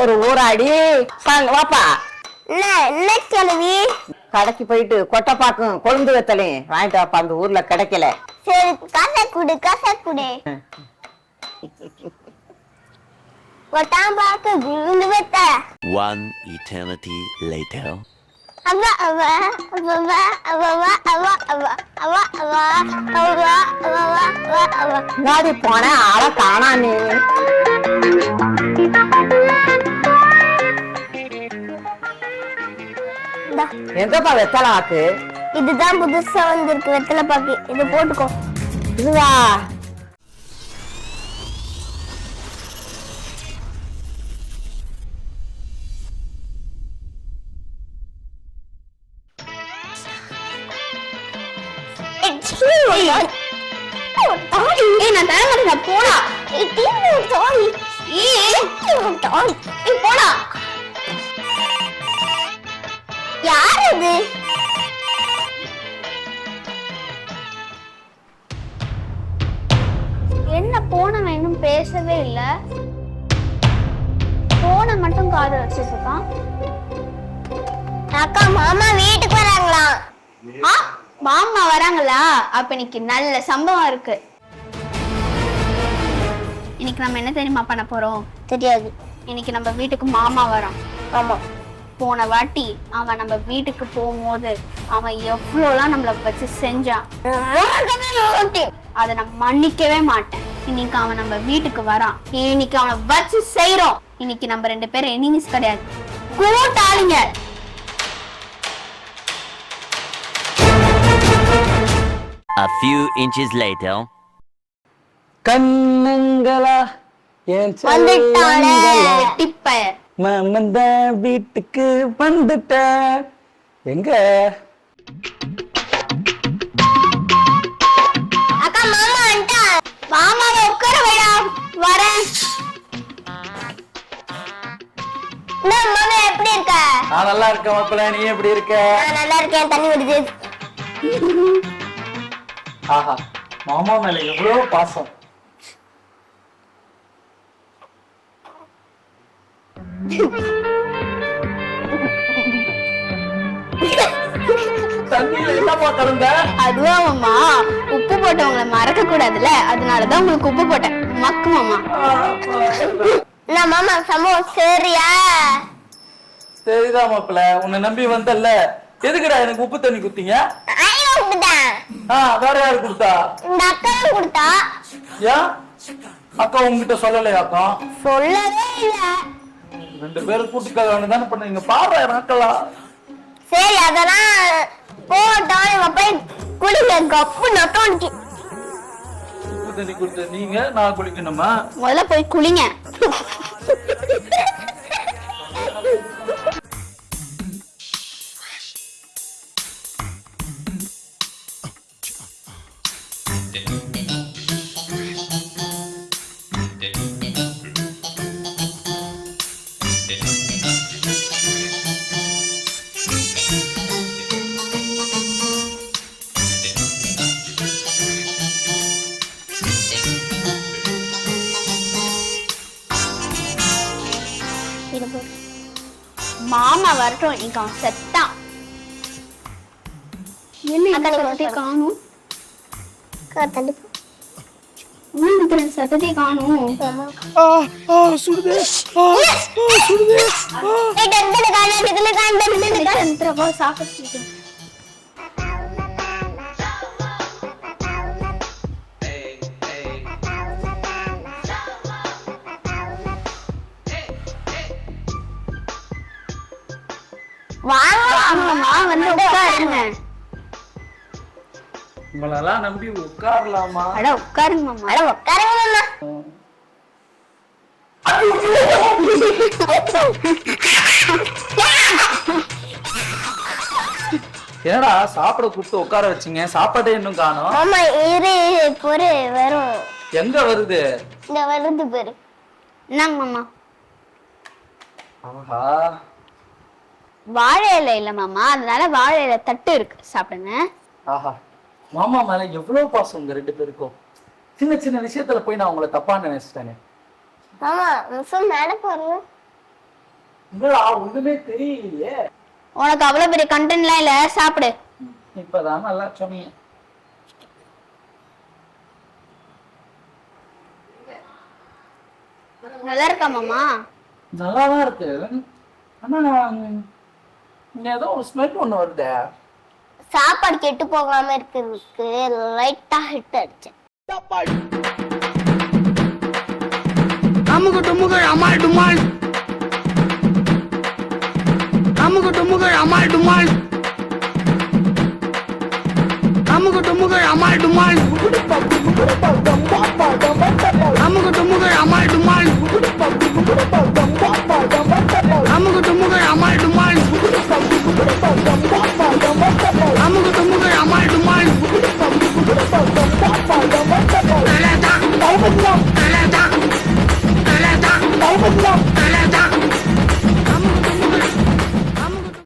ஒரு ஊராடி வாப்பா. என்ன கிழவி? கடைக்கு போயிட்டு கொட்டைப்பாக்கும் கொழுந்து வெத்தலையும் வாங்கிட்டு வாப்பா, அந்த ஊர்ல கிடைக்கல. சரி, காசை குடு, காசை குடு. கொட்டாம்பாக்கு கொழுந்து வெத்தலை. One eternity later. அவ அவ அவ அவ அவ அவ அவ அவ அவ அவ அவ அவ நாடி போன ஆளை காணா நீ. எங்கப்பா வெத்தலை ஆக்கு? இதுதான் புதுசா வந்திருக்கு வெத்தலை பாக்கு, இது போட்டுக்கோ. இதுவா? யார் இது? என்ன போனவன் இன்னும் பேசவே இல்ல, போன மட்டும் காது வச்சுட்டு இருக்கான். அக்கா, மாமா வீட்டுக்கு வராங்களா? மாமா வராங்களா? அப்ப இன்னைக்கு நல்ல சம்பவம் இருக்கு. இன்னைக்கு நம்ம என்ன தெரியுமா பண்ண போறோம்? தெரியாது. இன்னைக்கு நம்ம வீட்டுக்கு மாமா வரான். ஆமா, போன வாட்டி அவன் நம்ம வீட்டுக்கு போகும்போது அவன் எவ்வளவுலாம் நம்மள வச்சு செஞ்சான், அதை நான் மன்னிக்கவே மாட்டேன். இன்னைக்கு அவன் நம்ம வீட்டுக்கு வரான், இன்னைக்கு அவனை வச்சு செய்யறோம். இன்னைக்கு நம்ம 2 பேரும் எனிமிஸ் கிடையாது, கூட்டாளிங்க. A few inches later. கண்ணங்களா ஏன் மமந்த வீட்டுக்கு வந்துட்ட. எங்க அக்கா, மாமா வந்துட்டா. மாமாவை உட்கார வைடா, வரேன். மாமா எப்படி இருக்க? நான் நல்லா இருக்கேன் மாப்பிள்ள, நீ எப்படி இருக்க? நான் நல்லா இருக்கேன். தண்ணி வருது. ஆஹா, மாமா மேல எவ்வளவு பாசம். அதுவா மாமா, உப்பு போட்டவங்களை மறக்க கூடாதுல்ல, அதனாலதான் உங்களுக்கு உப்பு போட்டேன். மக்கு மாமா. நான் மாமா சம்பவம் சரியா? சரிதான் மாப்பிள்ள, உன்னை நம்பி வந்தல்ல, எதுக்குடா எனக்கு உப்பு தண்ணி குத்தீங்க? வேற யாரு கொடுத்தா? இந்த அக்கா கொடுத்தா. ஏன் அக்கா உங்ககிட்ட சொல்லலையா? அக்கா சொல்லவே இல்ல. 2 பேரும் கூட்டுக்காக தானே பண்ணீங்க, பாரு நாக்கலாம். சரி, அதெல்லாம் போட்டோம். போய் குளிங்க, கப்பு நக்கி. உப்பு தண்ணி கொடுத்த நீங்க, நான் குளிக்கணுமா? முதல்ல போய் குளிங்க. மாமா வரட்டும், இன்னைக்கு அவன் செத்தான். என்ன காணும்? சத்தத்தை காணும். வந்து உட்காருங்க. உங்களெல்லாம் நம்பி உட்காரலாமா? அட உட்காருங்க மாமா. அட உட்காருங்க மாமா. ஏடா சாப்பிட கூப்பிட்டு உட்கார வச்சீங்க, சாப்பாடே இன்னும் காணோம். மாமா இரு, பொறு வரும். எங்க வருது? இந்த வருது பாரு. என்னங்க மாமா? ஆஹா, வாழை இலை இல்ல மாமா, அதனால வாழை இலை தட்டு இருக்கு, சாப்பிடுங்க. ஆஹா, மாமா மேல எவ்வளவு பாசம் உங்க 2 பேருக்கும். சின்ன சின்ன விஷயத்துல போய் நான் உங்களை தப்பா நினைச்சிட்டேனே. ஆமா மிஸ் மேல பாருங்க. உங்களா ஒண்ணுமே தெரியலையே. உனக்கு அவ்வளவு பெரிய கண்டென்ட்லாம் இல்ல, சாப்பிடு. இப்பதான் நல்லா சொன்னீங்க. நல்லா இருக்கா மாமா? நல்லாதான் இருக்கு. ஆனா இங்க ஏதோ ஒரு ஸ்மெல் ஒண்ணு வருதே. சாப்பாடு கெட்டு போகாம இருக்கிறதுக்கு லைட்டா ஹிட் அடிச்சேன். அமுகு டுமுகள் அமால் டுமால், அமுகு டுமுகள் அமால் டுமால், அமுகு டுமுகள் அமால் டுமால், அமுகு டுமுகள் அமால் டுமால்.